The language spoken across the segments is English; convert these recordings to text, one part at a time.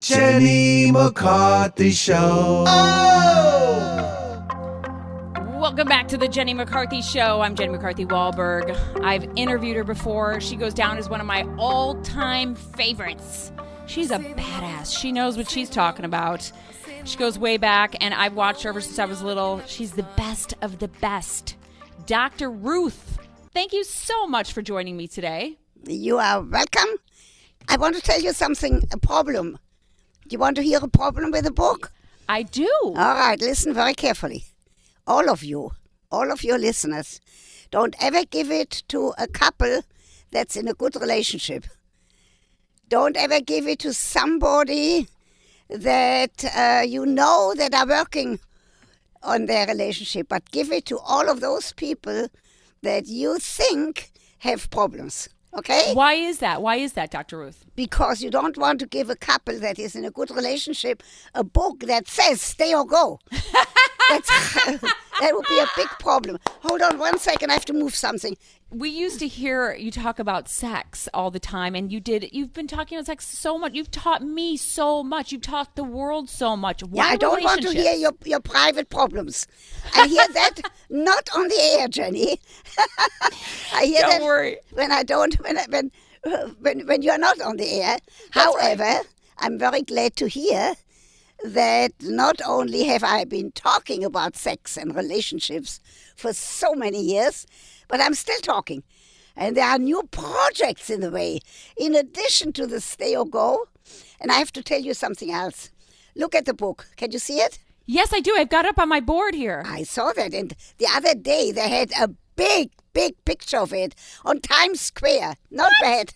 Jenny McCarthy Show. Welcome back to the Jenny McCarthy Show. I'm Jenny McCarthy Wahlberg. I've interviewed her before. She goes down as one of my all-time favorites. She's a badass. She knows what she's talking about. She goes way back, and I've watched her ever since I was little. She's the best of the best. Dr. Ruth, thank you so much for joining me today. You are welcome. I want to tell you something, a problem. Do you want to hear a problem with the book? I do. All right, listen very carefully. All of your listeners, don't ever give it to a couple that's in a good relationship. Don't ever give it to somebody that you know that are working on their relationship, but give it to all of those people that you think have problems. Okay? Why is that? Why is that, Dr. Ruth? Because you don't want to give a couple that is in a good relationship a book that says stay or go. That would be a big problem. Hold on 1 second. I have to move something. We used to hear you talk about sex all the time, and you've been talking about sex so much. You've taught me so much. You've taught the world so much. Why I don't want to hear your private problems. I hear that not on the air, Jenny. I hear don't that worry. when you're not on the air. However, right. I'm very glad to hear that not only have I been talking about sex and relationships for so many years, but I'm still talking. And there are new projects in the way, in addition to the Stay or Go. And I have to tell you something else. Look at the book. Can you see it? Yes, I do. I've got it up on my board here. I saw that. And the other day, they had a big picture of it on Times Square. Not bad.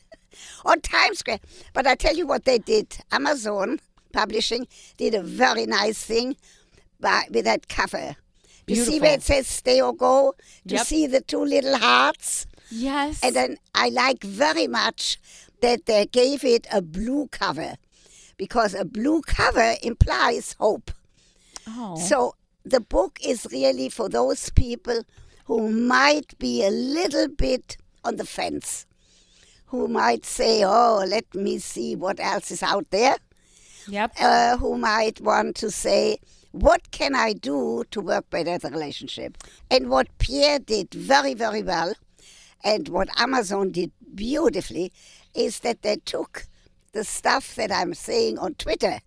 On Times Square. But I tell you what they did. Amazon Publishing did a very nice thing with that cover. You see where it says stay or go? You see the two little hearts? Yes. And then I like very much that they gave it a blue cover, because a blue cover implies hope. Oh. So the book is really for those people who might be a little bit on the fence, who might say, oh, let me see what else is out there. Yep. Who might want to say, what can I do to work better the relationship? And what Pierre did very, very well, and what Amazon did beautifully, is that they took the stuff that I'm saying on Twitter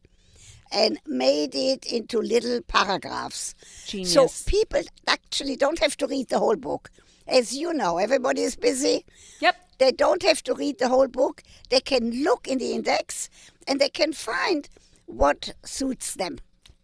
and made it into little paragraphs. Genius. So people actually don't have to read the whole book. As you know, everybody is busy. Yep. They don't have to read the whole book. They can look in the index and they can find what suits them.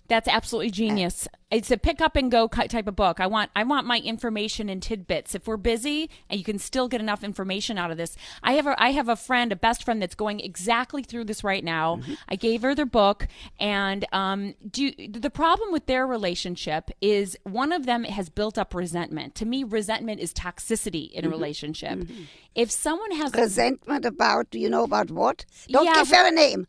That's absolutely genius. It's a pick up and go type of book. I want my information in tidbits. If we're busy and you can still get enough information out of this. I have a friend, a best friend that's going exactly through this right now. Mm-hmm. I gave her the book, and the problem with their relationship is one of them has built up resentment. To me, resentment is toxicity in a relationship. Mm-hmm. If someone has resentment about, do you know about what? Don't give her a name.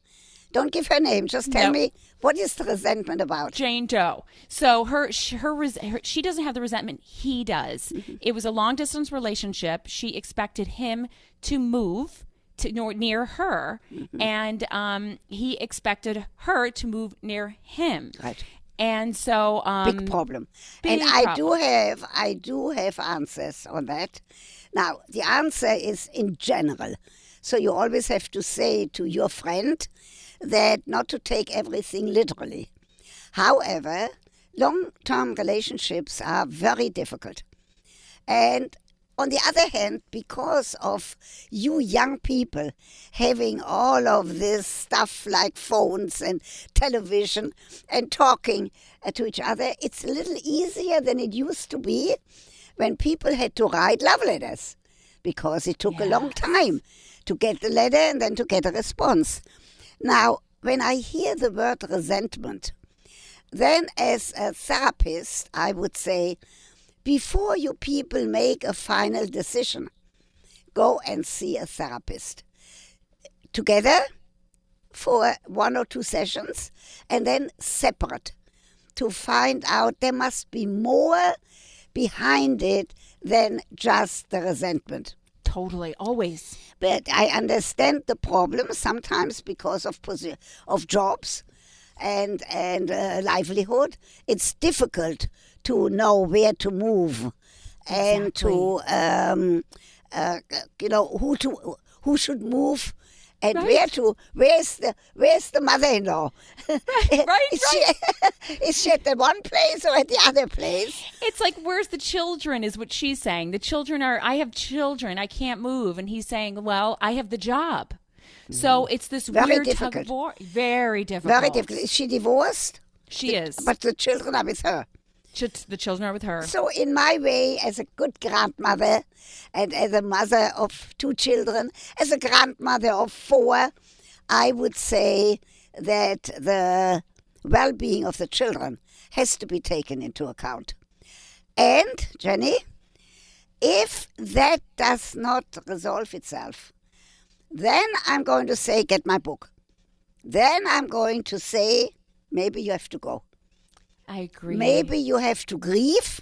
Don't give her name. Just tell me, what is the resentment about? Jane Doe. So she doesn't have the resentment. He does. Mm-hmm. It was a long-distance relationship. She expected him to move near her, mm-hmm. and he expected her to move near him. Right. And so big problem. I do have answers on that. Now, the answer is in general. So you always have to say to your friend that not to take everything literally. However, long-term relationships are very difficult. And on the other hand, because of you young people having all of this stuff like phones and television and talking to each other, it's a little easier than it used to be when people had to write love letters, because it took a long time to get the letter and then to get a response. Now, when I hear the word resentment, then as a therapist, I would say, before you people make a final decision, go and see a therapist. Together for 1 or 2 sessions, and then separate to find out there must be more behind it than just the resentment. Totally, always. But I understand the problem sometimes because of jobs and livelihood. It's difficult to know where to move and to who should move and where's the mother-in-law. Is she at the one place or at the other place? It's like, where's the children is what she's saying. The children I have children, I can't move. And he's saying, well, I have the job. So it's this weird tug of war. Very difficult. Very difficult. Is she divorced? She is. But the children are with her. The children are with her. So in my way, as a good grandmother and as a mother of 2 children, as a grandmother of 4, I would say that the well-being of the children has to be taken into account. And, Jenny, if that does not resolve itself, then I'm going to say, get my book. Then I'm going to say, maybe you have to go. I agree. Maybe you have to grieve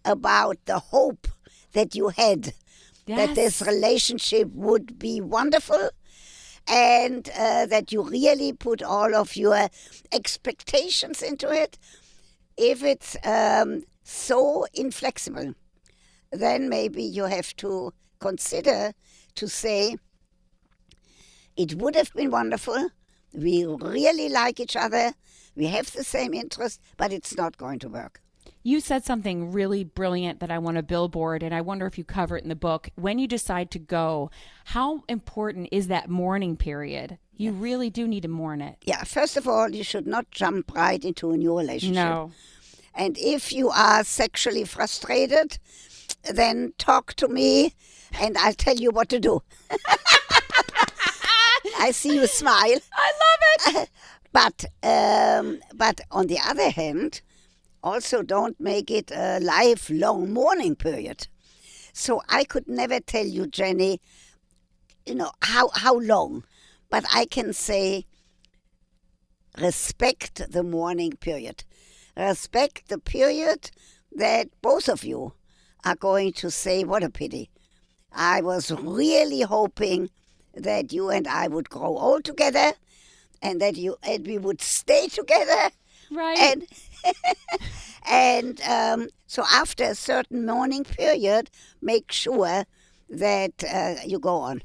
about the hope that you had, that this relationship would be wonderful, and that you really put all of your expectations into it. If it's so inflexible, then maybe you have to consider to say, it would have been wonderful, we really like each other, we have the same interest, but it's not going to work. You said something really brilliant that I want to billboard, and I wonder if you cover it in the book. When you decide to go, how important is that mourning period? You really do need to mourn it. Yeah, first of all, you should not jump right into a new relationship. No. And if you are sexually frustrated, then talk to me, and I'll tell you what to do. I see you smile. I love it. But on the other hand, also don't make it a lifelong mourning period. So I could never tell you, Jenny, how long. But I can say respect the mourning period. Respect the period that both of you are going to say, what a pity. I was really hoping that you and I would grow old together, and that we would stay together. Right. And so after a certain mourning period, make sure that you go on.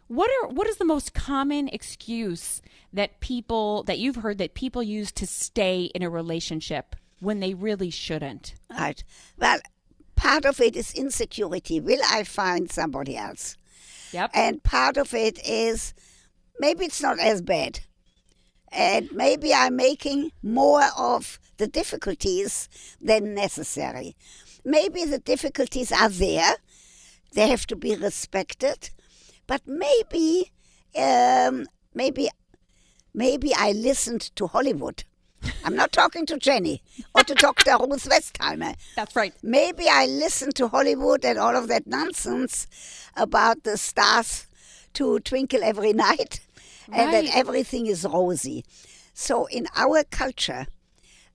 What is the most common excuse that you've heard that people use to stay in a relationship when they really shouldn't? Right. Well, part of it is insecurity. Will I find somebody else? Yep. And part of it is maybe it's not as bad. And maybe I'm making more of the difficulties than necessary. Maybe the difficulties are there. They have to be respected. But maybe I listened to Hollywood. I'm not talking to Jenny or to Dr. Ruth Westheimer. That's right. Maybe I listened to Hollywood and all of that nonsense about the stars to twinkle every night. And that everything is rosy. So in our culture,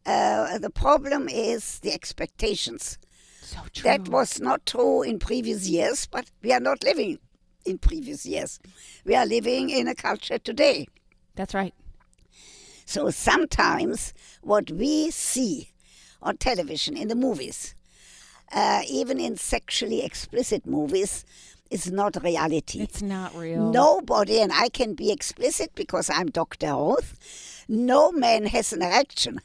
the problem is the expectations. So true. That was not true in previous years, but we are not living in previous years. We are living in a culture today. That's right. So sometimes what we see on television, in the movies, even in sexually explicit movies, is not reality. It's not real. Nobody, and I can be explicit because I'm Dr. Ruth, no man has an erection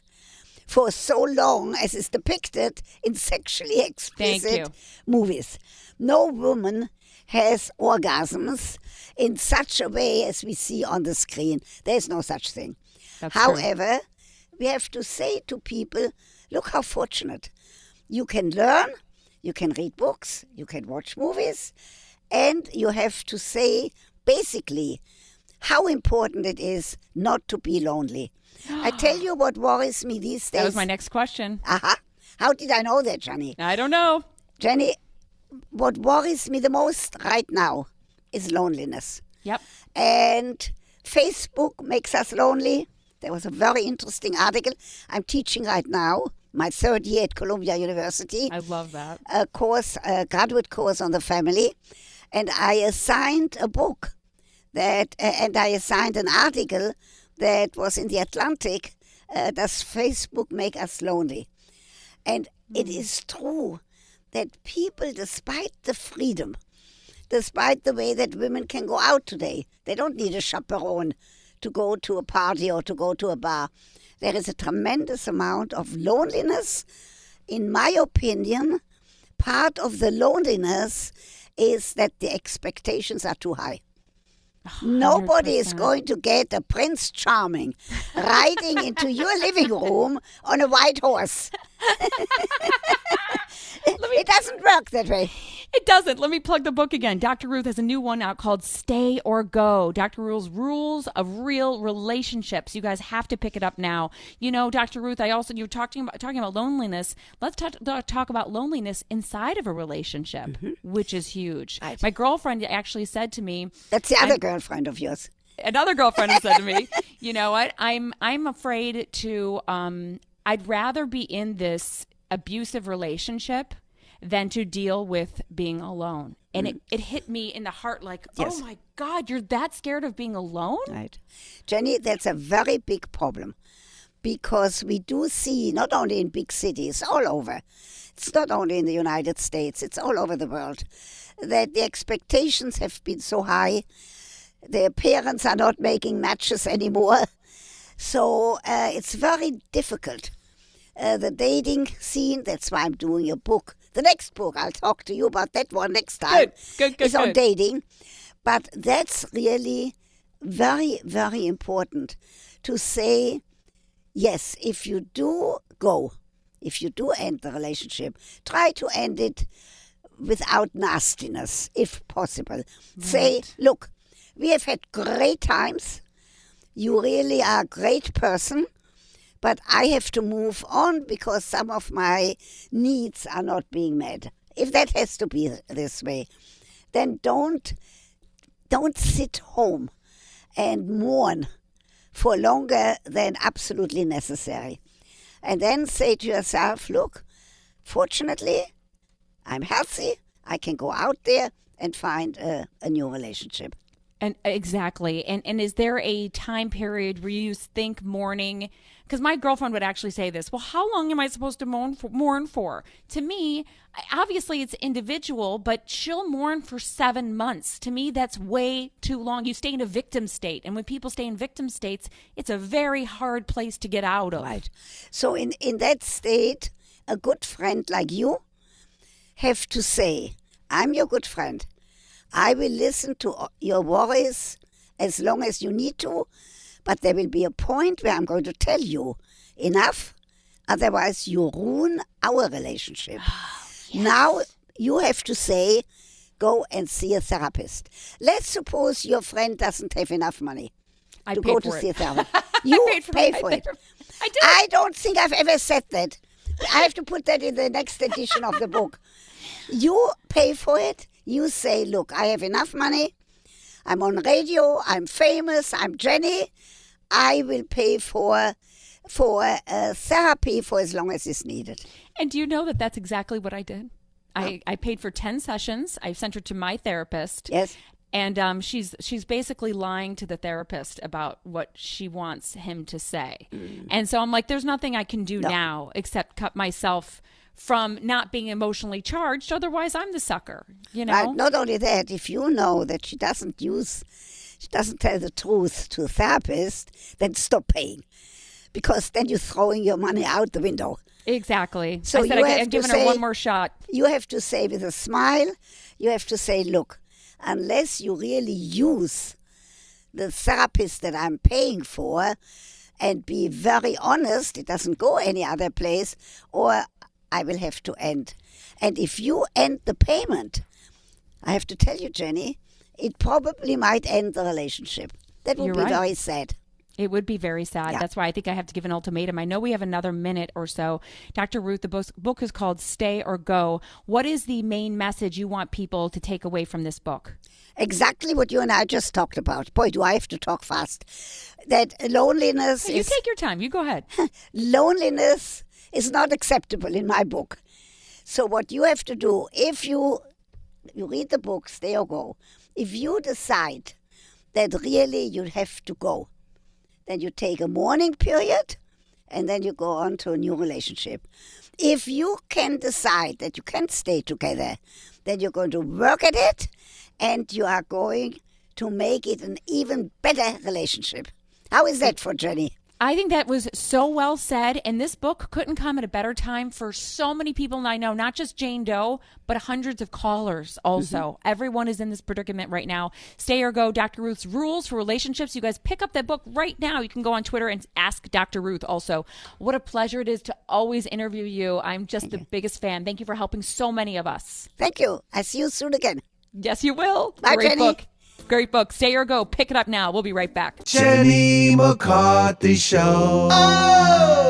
for so long as is depicted in sexually explicit movies. No woman has orgasms in such a way as we see on the screen. There's no such thing. However, we have to say to people, look how fortunate. You can learn, you can read books, you can watch movies, and you have to say, basically, how important it is not to be lonely. I tell you what worries me these days. That was my next question. How did I know that, Jenny? I don't know. Jenny, what worries me the most right now is loneliness. Yep. And Facebook makes us lonely. There was a very interesting article. I'm teaching right now, my 3rd year at Columbia University. I love that. A graduate course on the family. And I assigned a book and I assigned an article that was in the Atlantic, Does Facebook Make Us Lonely? And it is true that people, despite the freedom, despite the way that women can go out today, they don't need a chaperone to go to a party or to go to a bar. There is a tremendous amount of loneliness. In my opinion, part of the loneliness is that the expectations are too high. 100%. Nobody is going to get a Prince Charming riding into your living room on a white horse. It doesn't work that way. It doesn't. Let me plug the book again. Dr. Ruth has a new one out called Stay or Go. Dr. Ruth's Rules of Real Relationships. You guys have to pick it up now. You know, Dr. Ruth, you're talking about loneliness. Let's talk about loneliness inside of a relationship, which is huge. Right. My girlfriend actually said to me, that's the other girlfriend of yours. Another girlfriend has said to me, you know what? I'm afraid to. I'd rather be in this abusive relationship than to deal with being alone. And it hit me in the heart like, yes. Oh my God, you're that scared of being alone? Right. Jenny, that's a very big problem because we do see, not only in big cities, all over, it's not only in the United States, it's all over the world, that the expectations have been so high. Their parents are not making matches anymore. So it's very difficult. The dating scene, that's why I'm doing a book. The next book, I'll talk to you about that one next time. Good. It's on dating. But that's really very, very important to say, yes, if you do end the relationship, try to end it without nastiness, if possible. Right. Say, look, we have had great times. You really are a great person. But I have to move on because some of my needs are not being met. If that has to be this way, then don't sit home and mourn for longer than absolutely necessary. And then say to yourself, look, fortunately, I'm healthy. I can go out there and find a new relationship. And exactly. And is there a time period where you think mourning? Because my girlfriend would actually say this, well, how long am I supposed to mourn for? To me, obviously it's individual, but she'll mourn for 7 months. To me, that's way too long. You stay in a victim state. And when people stay in victim states, it's a very hard place to get out of. Right. So in that state, a good friend like you have to say, I'm your good friend. I will listen to your worries as long as you need to, but there will be a point where I'm going to tell you enough, otherwise you ruin our relationship. Yes. Now you have to say, go and see a therapist. Let's suppose your friend doesn't have enough money to go to see a therapist. You pay for it. I did. I don't think I've ever said that. I have to put that in the next edition of the book. You pay for it. You say, look, I have enough money. I'm on radio. I'm famous. I'm Jenny. I will pay for therapy for as long as it's needed. And do you know that that's exactly what I did? I paid for 10 sessions. I sent her to my therapist. Yes. And she's basically lying to the therapist about what she wants him to say. And so I'm like, there's nothing I can do now except cut myself from not being emotionally charged. Otherwise, I'm the sucker, you know? Right. Not only that, if you know that she doesn't tell the truth to a therapist, then stop paying. Because then you're throwing your money out the window. Exactly. So I said I'm giving her one more shot. You have to say with a smile, you have to say, look, unless you really use the therapist that I'm paying for and be very honest, it doesn't go any other place, or I will have to end. And if you end the payment, I have to tell you, Jenny, it probably might end the relationship. That would be right. Very sad. It would be very sad. Yeah. That's why I think I have to give an ultimatum. I know we have another minute or so. Dr. Ruth, the book is called Stay or Go. What is the main message you want people to take away from this book? Exactly what you and I just talked about. Boy, do I have to talk fast. That loneliness You take your time. You go ahead. Loneliness is not acceptable in my book. So what you have to do, if you you read the book, stay or go. If you decide that really you have to go, then you take a mourning period and then you go on to a new relationship. If you can decide that you can't stay together, then you're going to work at it and you are going to make it an even better relationship. How is that for Jenny? I think that was so well said, and this book couldn't come at a better time for so many people I know, not just Jane Doe, but hundreds of callers also. Everyone is in this predicament right now. Stay or Go, Dr. Ruth's Rules for Relationships. You guys pick up that book right now. You can go on Twitter and ask Dr. Ruth also. What a pleasure it is to always interview you. I'm just the biggest fan. Thank you for helping so many of us. Thank you. I see you soon again. Yes, you will. Bye, Great Jenny. book. Great book. Stay or Go. Pick it up now. We'll be right back. Jenny McCarthy Show. Oh!